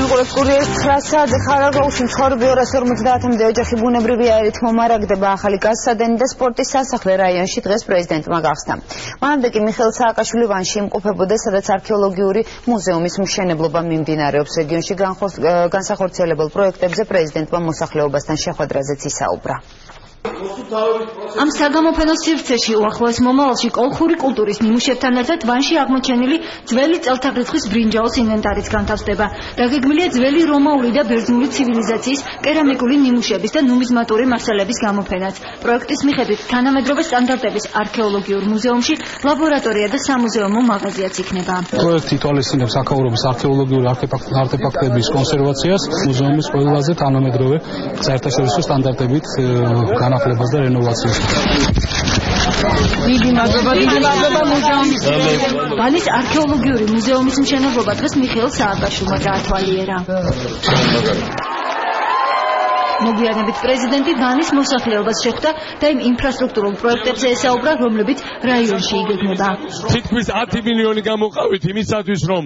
მოგონებთ კურიერის 9 საათზე ხარაგაულში მცხოვრები 250-მდე ოჯახი ბუნებრივი აირით მომარაგდება. ახალი გაზსადენი და სპორტის სასახლე რაიონში დღეს პრეზიდენტმა გახსნა. მანამდე კი მიხეილ სააკაშვილი ვანში იმყოფებოდა, სადაც არქეოლოგიური მუზეუმის მშენებლობა მიმდინარეობს. რეგიონში განსახორციელებელ პროექტებზე პრეზიდენტმა მოსახლეობასთან შეხვედრაზეც ისაუბრა. Am საგამოფენო სივრცეში უახლოეს მომავალში კოლხური კულტურის ნიმუშებთან ერთად ვანში აღმოჩენილი ძველი წელთაღრიცხვის ბრინჯაოს ინვენტარიც განთავსდება. დაგეგმილია ძველი რომაული და ბერძნული ცივილიზაციის კერამიკული ნიმუშების და ნუმიზმატური მასალების გამოფენაც. პროექტის მიხედვით თანამედროვე სტანდარტების არქეოლოგიურ მუზეუმში ლაბორატორია და სამუზეუმო მაღაზიაც იქნება. პროექტი ითვალისწინებს აქაურობის არქეოლოგიური არტეფაქტების კონსერვაციას, მუზეუმის ყველაზე თანამედროვე საერთაშორისო სტანდარტებით განახლებას და რენოვაციას. დიდი მადლობა მუზეუმის. ვანის არქეოლოგიური მუზეუმის მშენებლობა დღეს მიხეილ სააკაშვილმა გაათვალიერა. მოგვიანებით პრეზიდენტი ვანის მოსახლეობას შეხვდა და იმ ინფრასტრუქტურულ პროექტებზე ესაუბრა, რომლებიც რაიონში იგეგმება. თითქმის 10 მილიონი გამოვყავით იმისათვის, რომ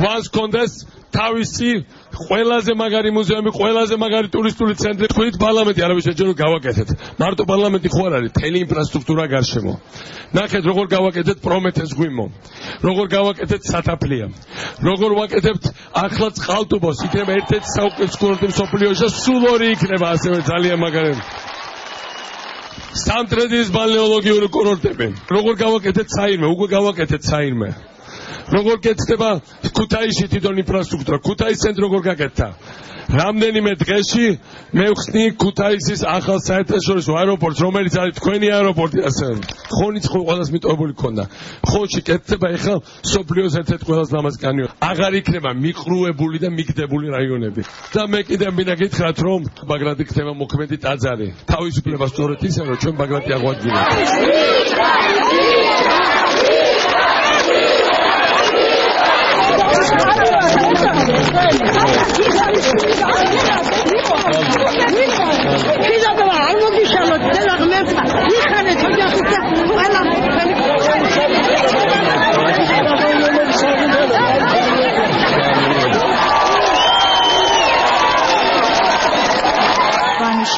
ვანს კონდეს თავისი ყველაზე მაგარი მუზეუმი, ყველაზე მაგარი ტურისტული ცენტრი. თქვით პარლამენტი არავის შეჯერო გავაკეთეთ. მარტო პარლამენტი ხო არ არის, მთელი ინფრასტრუქტურა გარშემო. ნახეთ როგორ გავაკეთეთ პრომეთეს გვიმო. როგორ გავაკეთეთ სათაფლია. როგორ ვაკეთებთ ახლა წყალტუბოს, იქნება ერთ-ერთი საუკეთესო კურორტი მსოფლიოში და სულ ორი იქნება ასევე ძალიან მაგარი. სამტრედიის ბალნეოლოგიური კურორტები. როგორ გავაკეთეთ საირმე, უკვე გავაკეთეთ საირმე. როგორ გეცდება ქუთაისში თვითონ ინფრასტრუქტურა, ქუთაის ცენტრი როგორ გაკეთდა. რამდენიმე დღეში მე ვხსნი ქუთაისის ახალ საერთაშორისო აეროპორტს, რომელიც არის თქვენი აეროპორტი ასევე. ხონიც ყველას მიტოვებული ქონდა. ხონში კეთდება ეხლა სოფლიოს ერთ-ერთი ყველაზე ლამაზი კანიონი. აღარ იქნება მიყრუებული და მიგდებული რაიონები. და მე კიდევ მინდა გითხრათ, რომ ბაგრატი ხდება მოქმედი ტაძარი. თავისუფლება სწორედ ისე, რომ ჩვენ ბაგრატი აღვადგინოთ.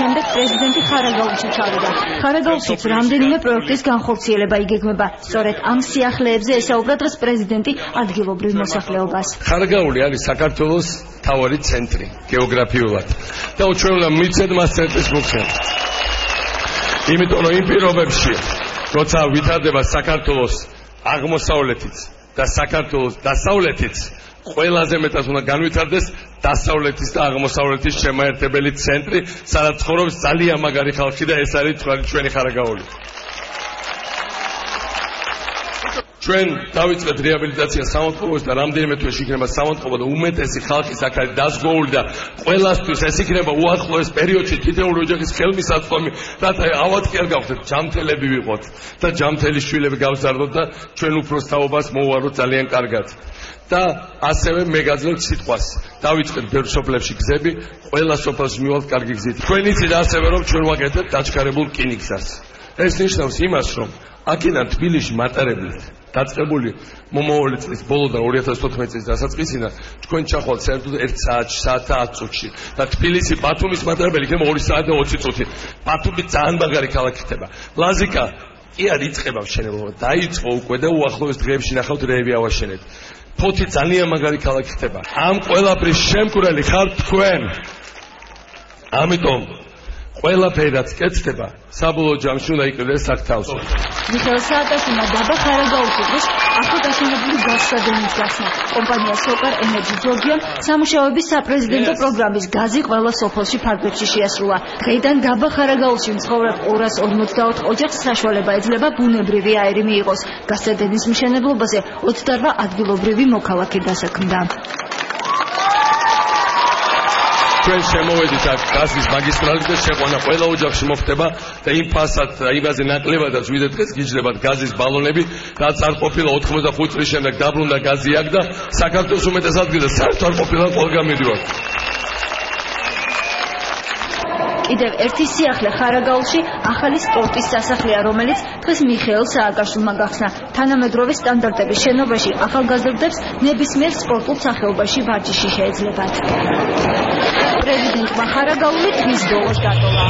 შემდეგ პრეზიდენტი ხარაგაულში ჩავიდა. ხარაგაულშიც რამდენიმე პროექტის განხორციელება იგეგმება. სწორედ ამ სიახლეებზე ესაუბრა დღეს პრეზიდენტი ადგილობრივ მოსახლეობას. ხარაგაული არის საქართველოს მთავარი ცენტრი გეოგრაფიულად და უჩვეულო მიცეთ მას ცენტრის ფუნქცია. იმიტომ რომ იმ პირობებში, როცა ვითარდება საქართველოს აღმოსავლეთიც და საქართველოს დასავლეთიც, ყველაზე მეტად უნდა განვითარდეს დასავლეთის და აღმოსავლეთის შემაერთებელი ცენტრი, სადაც ცხოვრობს ძალიან მაგარი ხალხი და ეს არის ჩვენი ხარაგაული. ჩვენ დავიწყეთ რეაბილიტაცია სამონტყოვოს და რამდენიმე თვეში იქნება სამონტყოვო და უმეტესი ხალხის აქ არის დაზღვეული და ყველასთვის ეს იქნება უახლოეს პერიოდში თითოეული ოჯახის ხელმისაწვდომი, რათა ავად კი არ გავხდეთ, ჯამთელები ვიყოთ და ჯამთელის შვილები გავზარდოთ და ჩვენ უფროსთაობას მოვუაროთ ძალიან კარგად. და ასევე მე გაძლევთ სიტყვას. დავიწყეთ ბევრ სოფლებში გზები, ყველა სოფელში მივალთ კარგი გზით. თქვენ იცით ასევე რომ ჩვენ ვაკეთებთ დაჩქარებულ რკინიგზას. ეს ნიშნავს იმას, რომ აქედან თბილისში მატარებლით დაწყებული მომავალი წლის ბოლოდან 2014 წლის დასაწყისიდან თქვენ ჩახვალთ საერთოდ 1 საათში, საათსა 10 წუთში და თბილისი ბათუმის მატარებელი იქნება 2 საათი და 20 წუთი. ბათუმი ძალიან მაგარი ქალაქი ხდება. ლაზიკა კი არ იწყება მშენებლობა, დაიწყო უკვე და უახლოეს დღეებში ნახავთ რეები ავაშენეთ. ფოთი ძალიან მაგარი ქალაქი ხდება. ამ ყველაფრის შემკვრელი ხართ თქვენ. ამიტომ ყველაფერი რაც კეთდება, საბოლოო ჯამში უნდა იყიდეს საკთავს. მიხეილ სააკაშვილმა დაბა ხარაგაულში დღეს ახლადაშენებული გაზსადენის გახსნა. კომპანია Solar Energy Georgian სამუშაოების საპრეზიდენტო პროგრამის გაზი ყველა სოფელში ფარგლებში შეასრულა. დღეიდან დაბა ხარაგაულში მცხოვრებ 254 ოჯახს საშუალება ეძლევა ბუნებრივი აირი მიიღოს. გაზსადენის მშენებლობაზე 28 ადგილობრივი მოქალაქე დასაქმდა. ჩვენ შემოვედით აქ გაზის მაგისტრალით და შეყვანა ყველა ოჯახში მოხდება და იმ ფასად და იმაზე ნაკლებადაც ვიდრე დღეს გიჯდებათ გაზის ბალონები, რაც არ ყოფილა 85 წლის შემდეგ დაბრუნდა გაზი აქ და საქართველოს უმეტეს ადგილზე საერთოდ არ ყოფილა ყველგან მიდივართ. კიდევ ერთი სიახლე ხარაგაულში ახალი სპორტის სასახლეა, რომელიც დღეს მიხეილ სააკაშვილმა გახსნა. თანამედროვე სტანდარტების შენობაში ახალგაზრდებს ნებისმიერ სპორტულ სახეობაში ვარჯიში შეეძლებათ. პრეზიდენტმა ხარაგაული დღის ბოლოს დატოვა.